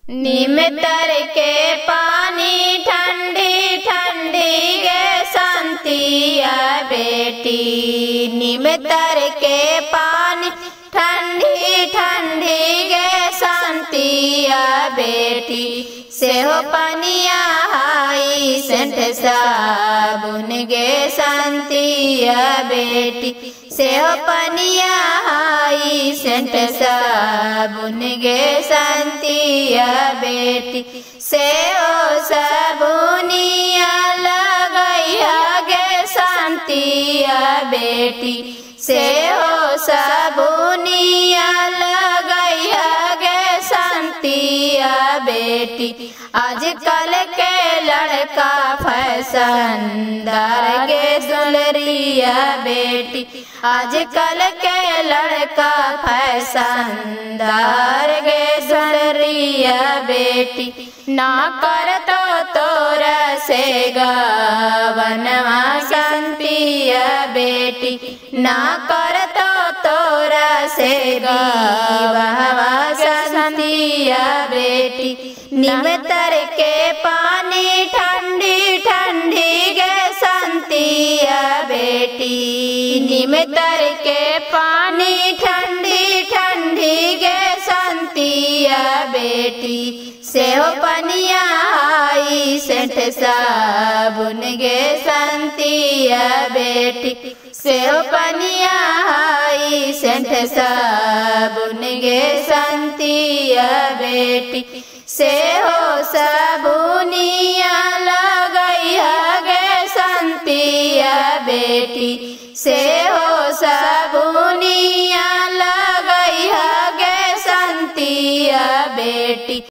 नीम तर के पानी ठंडी ठंडी गे शांतिया बेटी। नीम तर के पानी ठंडी ठंडी गे शांतिया बेटी। सेहो पनिया हाई सेंट साबुन गे शांतिया बेटी। सेहो पनिया हाई सेंट साबुन गे शांतिया बेटी। सेहो साबुनिया लगैया गे शांतिया बेटी। सेहो साबुनिया लगैया गे शांतिया बेटी। आजकल के लड़का फैशनदार गे दुलरिया बेटी। आजकल के लड़का फैशनदार गे दुलरिया बेटी। ना कर तो तोरा से गवनवा शांतिया बेटी। ना कर तो तोरा से गवनवा शांतिया बेटी। नीम तर के पानी ठंडी ठंडी गे शांतिया बेटी। नीम तर के पानी ठंडी ठंडी गे शांतिया बेटी। सेहो पनिया हाई सेंट साबुन गे शांतिया बेटी। सेहो पनिया हाई सेंट साबुन गे शांतिया बेटी। सेहो साबुनिया लगैया गे शांतिया बेटी। सेहो साबुनिया लगैया गे शांतिया बेटी।